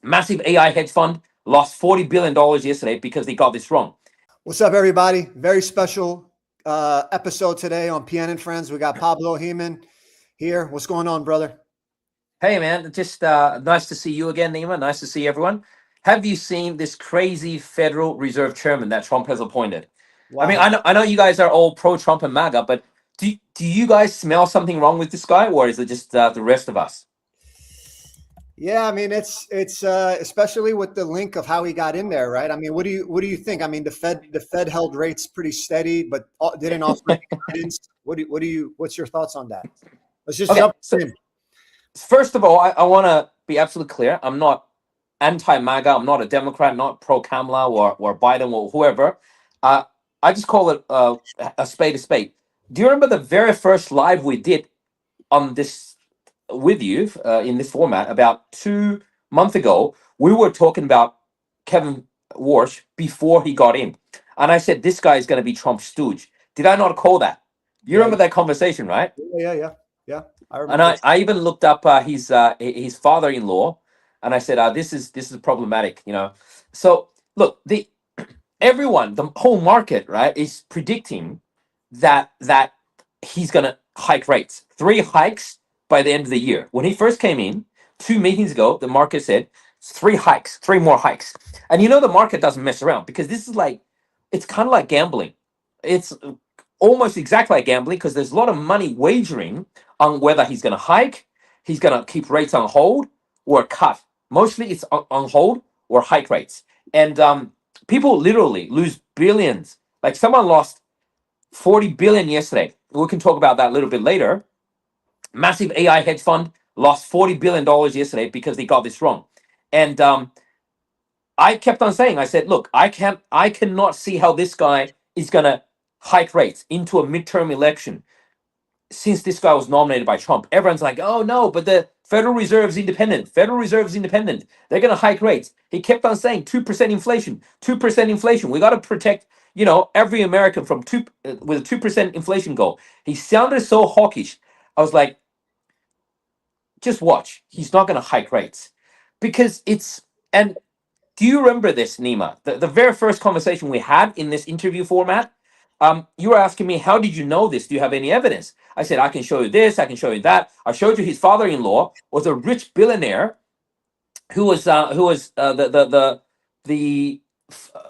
Massive AI hedge fund lost $40 billion yesterday because they got this wrong. What's up, everybody? Very special episode today on PN and Friends. We got Pablo Heman here. What's going on, brother? Hey, man, just nice to see you again, Nima. Nice to see everyone. Have you seen this crazy Federal Reserve chairman that Trump has appointed? I mean, Wow. I know you guys are all pro-Trump and MAGA, but do you guys smell something wrong with this guy, or is it just the rest of us? Yeah, I mean it's especially with the link of how he got in there, right? I mean, what do you think? I mean, the Fed held rates pretty steady, but didn't offer any guidance. What's your thoughts on that? Let's just Okay, jump so in. first of all, I want to be absolutely clear. I'm not anti-MAGA. I'm not a Democrat, not pro-Kamala or Biden or whoever. Uh, I just call it a spade a spade. Do you remember the very first live we did on this with you in this format about 2 months ago? We were talking about Kevin Warsh before he got in, and I said this guy is going to be Trump's stooge. Did I not call that? You Yeah, remember that conversation, right? yeah. I And remember. I even looked up his father-in-law, and I said, this is problematic, you know. So look, the whole market, right, is predicting that he's gonna hike rates, 3 hikes by the end of the year. When he first came in 2 meetings ago, the market said 3 hikes, 3 more hikes, and the market doesn't mess around because this is like, it's kind of like gambling. It's almost exactly like gambling because there's a lot of money wagering on whether he's going to hike, he's going to keep rates on hold, or cut. Mostly it's on hold or hike rates. And people literally lose billions. Like someone lost 40 billion yesterday. We can talk about that a little bit later. Massive AI hedge fund lost $40 billion yesterday because they got this wrong. And I kept on saying, I said, look, I cannot see how this guy is going to hike rates into a midterm election since this guy was nominated by Trump. Everyone's like, oh no, but the Federal Reserve is independent. Federal Reserve is independent. They're going to hike rates. He kept on saying 2% inflation, 2% inflation. We got to protect, every American from with a 2% inflation goal. He sounded so hawkish. I was like, just watch. He's not going to hike rates because and do you remember this, Nima? The very first conversation we had in this interview format, you were asking me, how did you know this? Do you have any evidence? I said, I can show you this, I can show you that. I showed you his father-in-law was a rich billionaire who was the uh,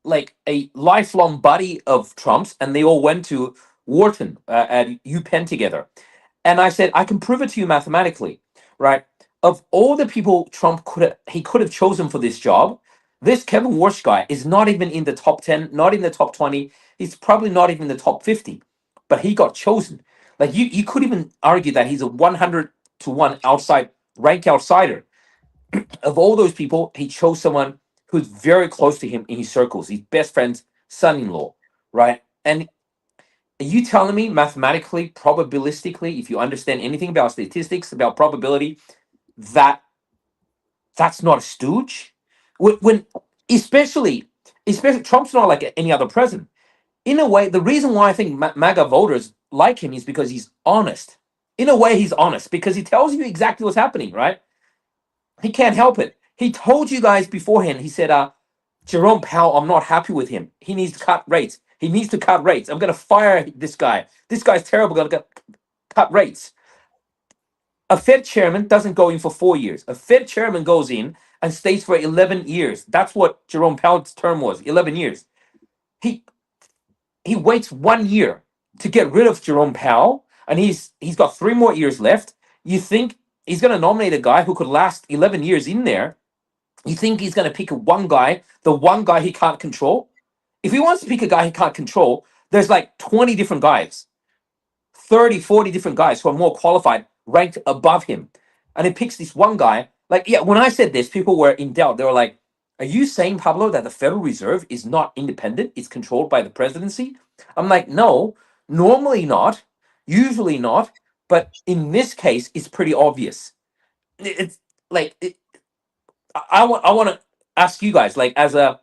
like a lifelong buddy of Trump's, and they all went to Wharton at UPenn together. And I said, I can prove it to you mathematically, right? Of all the people he could have chosen for this job, this Kevin Warsh guy is not even in the top 10, not in the top 20. He's probably not even in the top 50, but he got chosen. Like you could even argue that he's a 100 to 1 rank outsider. Of all those people, he chose someone who's very close to him in his circles, his best friend's son-in-law, right? And are you telling me mathematically, probabilistically, if you understand anything about statistics, about probability, that that's not a stooge? When especially, especially Trump's not like any other president. In a way, the reason why I think MAGA voters like him is because he's honest. In a way, he's honest because he tells you exactly what's happening, right? He can't help it. He told you guys beforehand. He said, Jerome Powell, I'm not happy with him. He needs to cut rates. He needs to cut rates. I'm going to fire this guy. This guy's terrible. Going to cut rates. A Fed chairman doesn't go in for 4 years. A Fed chairman goes in and stays for 11 years. That's what Jerome Powell's term was, 11 years. He he waits 1 year to get rid of Jerome Powell, and he's got 3 more years left. You think he's going to nominate a guy who could last 11 years in there? You think he's going to pick one guy, the one guy he can't control? If he wants to pick a guy he can't control, there's like 20 different guys, 30, 40 different guys who are more qualified, ranked above him. And he picks this one guy. Like, yeah, when I said this, people were in doubt. They were like, are you saying, Pablo, that the Federal Reserve is not independent? It's controlled by the presidency? I'm like, no, normally not, usually not. But in this case, it's pretty obvious. It's like, I want to ask you guys, like, as a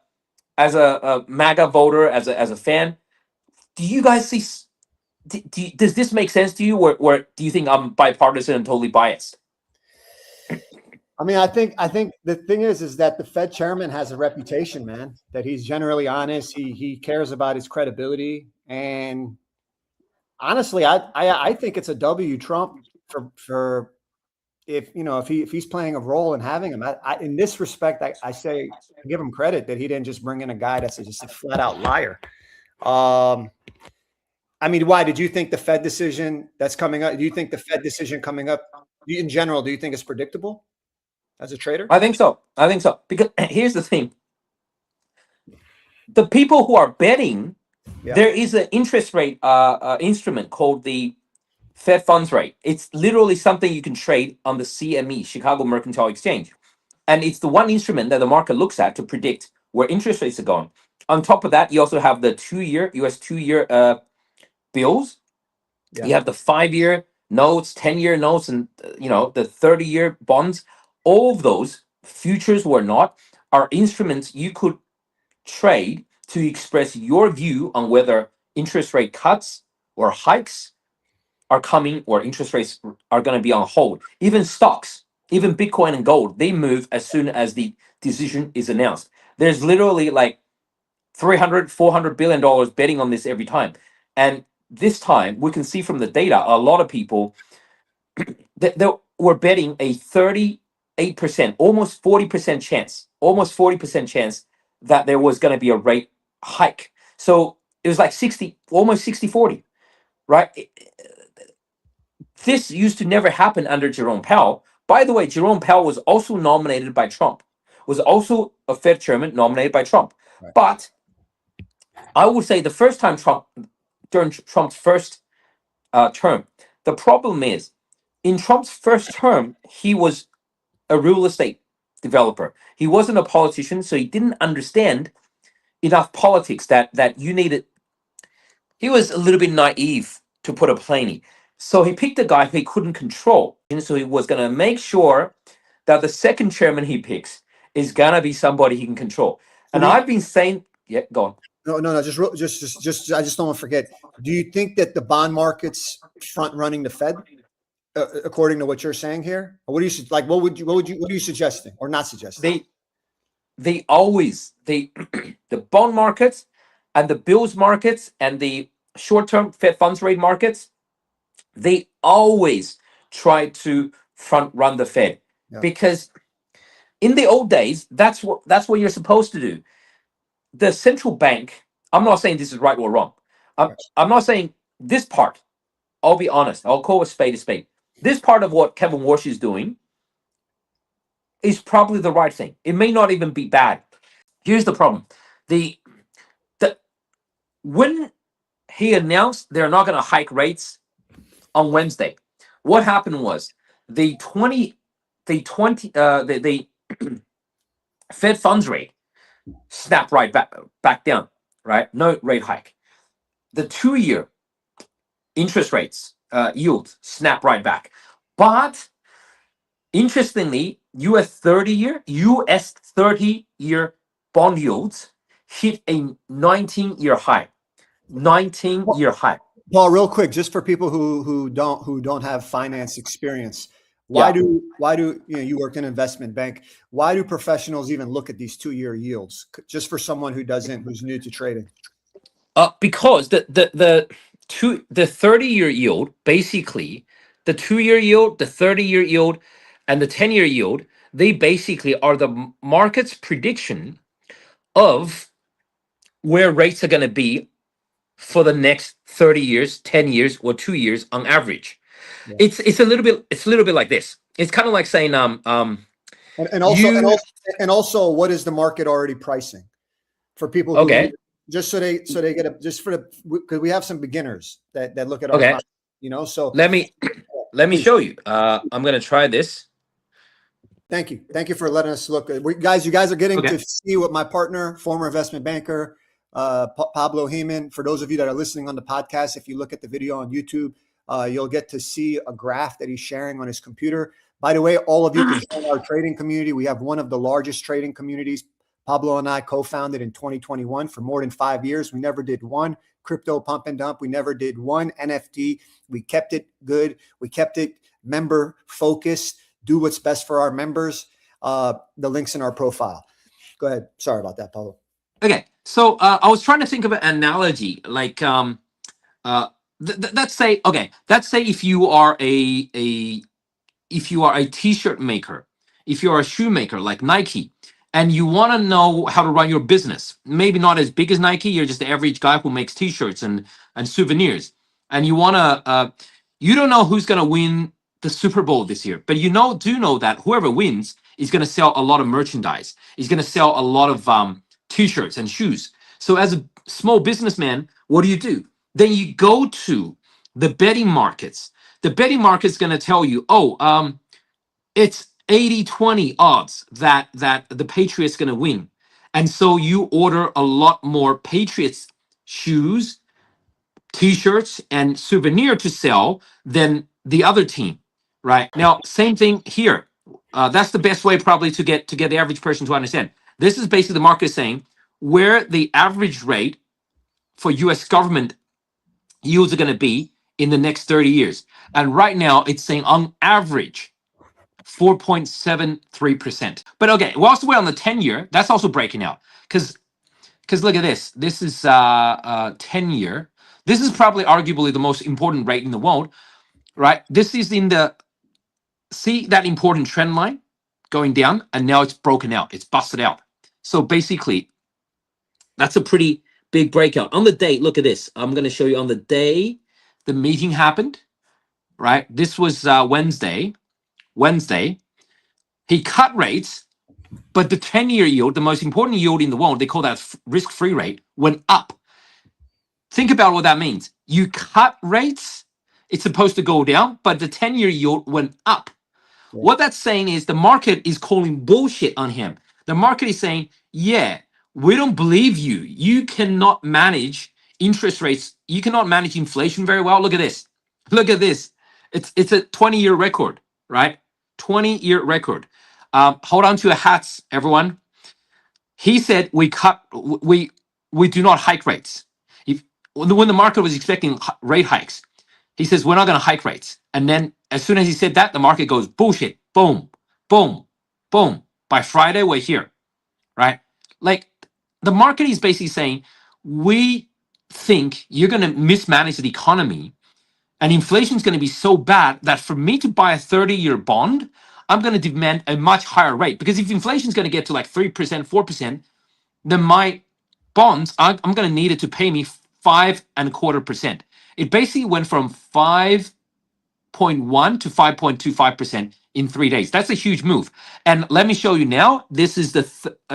MAGA voter, as a fan, do you guys see? Does this make sense to you, or do you think I'm bipartisan and totally biased? I mean, I think the thing is that the Fed chairman has a reputation, man, that he's generally honest. He cares about his credibility, and honestly, I think it's a W Trump for if if he's playing a role in having him. In this respect, I say give him credit that he didn't just bring in a guy that's just a flat out liar. Um, I mean, why did you think the Fed decision that's coming up? Do you think the Fed decision coming up in general? Do you think it's predictable as a trader? I think so. I think so. Because here's the thing: the people who are betting, Yeah, there is an interest rate instrument called the Fed funds rate. It's literally something you can trade on the CME, Chicago Mercantile Exchange. And it's the one instrument that the market looks at to predict where interest rates are going. On top of that, you also have the 2-year, US 2-year bills. yeah. You have the 5-year notes, 10-year notes, and the 30-year bonds. All of those, futures or not, are instruments you could trade to express your view on whether interest rate cuts or hikes are coming or interest rates are going to be on hold. Even stocks, even Bitcoin and gold, they move as soon as the decision is announced. There's literally like 300, $400 billion betting on this every time. And this time we can see from the data, a lot of people that were betting a 38%, almost 40% chance that there was going to be a rate hike. So it was like 60, almost 60-40, right? This used to never happen under Jerome Powell. By the way, Jerome Powell was also nominated by Trump, was also a Fed chairman nominated by Trump. Right. But I would say the first time during Trump's first term, the problem is in Trump's first term, he was a real estate developer. He wasn't a politician, so he didn't understand enough politics that you needed. He was a little bit naive, to put it plainly. So he picked a guy he couldn't control. And so he was going to make sure that the second chairman he picks is going to be somebody he can control. So And I've been saying, yeah, go on. no, just I just don't want to forget. Do you think that the bond market's front running the Fed, according to what you're saying here? Or what do you like? What are you suggesting or not suggesting? They always, the bond markets and the bills markets and the short-term Fed funds rate markets, they always try to front run the Fed Yeah, because in the old days, that's what you're supposed to do. The central bank, I'm not saying this is right or wrong. right. I'm not saying this part. I'll be honest. I'll call a spade a spade. This part of what Kevin Warsh is doing is probably the right thing. It may not even be bad. Here's the problem: the the when he announced they're not going to hike rates on Wednesday, what happened was the 20 the Fed funds rate snapped right back down, right? No rate hike. The 2-year interest rates yield snap right back. But interestingly, US 30-year bond yields hit a 19-year high. 19-year high. Paul, real quick, just for people who don't have finance experience, Yeah. why do you worked in an investment bank? Why do professionals even look at these 2-year yields? Just for someone who's new to trading. Because the 30-year yield, basically the 2-year yield, the 30-year yield, and the 10-year yield, they basically are the market's prediction of where rates are going to be for the next 30 years, 10 years, or 2 years on average. Yeah. It's a little bit like this. It's kind of like saying And also you and also what is the market already pricing for people who okay, just so they get a just for the because we have some beginners that look at our okay, content, so let me let me please. show you. I'm going to try this. Thank you for letting us look. You guys are getting Okay. to see what my partner, former investment banker, Pablo Heman. For those of you that are listening on the podcast, if you look at the video on YouTube, you'll get to see a graph that he's sharing on his computer. By the way, all of you can join our trading community. We have one of the largest trading communities. Pablo and I co-founded in 2021 for more than 5 years. We never did one crypto pump and dump. We never did one NFT. We kept it good. We kept it member focused. do what's best for our members. The link's in our profile. Go ahead. Sorry about that, Pablo. Okay, so I was trying to think of an analogy, like let's say, okay, let's say if you are a t-shirt maker, if you're a shoemaker like Nike, and you want to know how to run your business, maybe not as big as Nike, you're just the average guy who makes t-shirts and souvenirs, and you want to you don't know who's going to win the Super Bowl this year, but do know that whoever wins is going to sell a lot of merchandise, is going to sell a lot of t-shirts and shoes. So as a small businessman, what do? Then you go to the betting markets. The betting market's going to tell you, it's 80-20 odds that the Patriots going to win. And so you order a lot more Patriots shoes, t-shirts, and souvenir to sell than the other team, right? Now, same thing here. That's the best way probably to get the average person to understand. This is basically the market saying where the average rate for US government yields are going to be in the next 30 years. And right now it's saying on average 4.73%. But okay, whilst we're on the 10-year, that's also breaking out. Because look at this. This is 10-year. This is probably arguably the most important rate in the world, right? This is see that important trend line going down, and now it's broken out. It's busted out. So basically, that's a pretty big breakout. On the day, look at this. I'm going to show you on the day the meeting happened, right? This was Wednesday. He cut rates, but the 10-year yield, the most important yield in the world, they call that risk-free rate, went up. Think about what that means. You cut rates, it's supposed to go down, but the 10-year yield went up. Yeah. What that's saying is the market is calling bullshit on him. The market is saying, yeah, we don't believe you. You cannot manage interest rates. You cannot manage inflation very well. Look at this. Look at this. It's a 20-year record, right? 20-year record. Hold on to your hats, everyone. He said we do not hike rates. When the market was expecting rate hikes, he says we're not going to hike rates. And then as soon as he said that, the market goes bullshit. Boom, boom, boom. By Friday, we're here, right? Like the market is basically saying we think you're going to mismanage the economy, and inflation is going to be so bad that for me to buy a 30-year bond, I'm going to demand a much higher rate. Because if inflation is going to get to like 3%, 4%, then my bonds, I'm going to need it to pay me 5.25%. It basically went from 5.1 to 5.25% in 3 days. That's a huge move. And let me show you now. This is a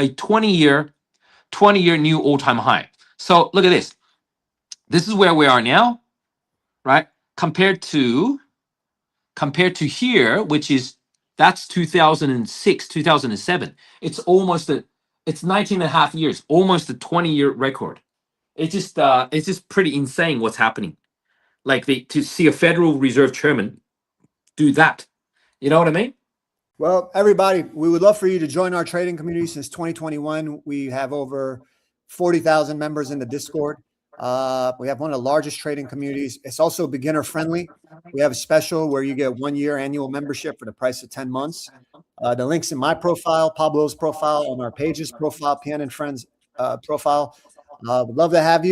20-year new all-time high. So look at this. This is where we are now, right? Compared to here, which is that's 2006, 2007. It's almost it's 19 and a half years, almost a 20-year record. It's just pretty insane what's happening. Like to see a Federal Reserve chairman do that. You know what I mean? Well, everybody, we would love for you to join our trading community. Since 2021, we have over 40,000 members in the Discord. We have one of the largest trading communities. It's also beginner friendly. We have a special where you get 1 year annual membership for the price of 10 months. The link's in my profile, Pablo's profile, on our page's profile, PN and Friends profile. We'd love to have you.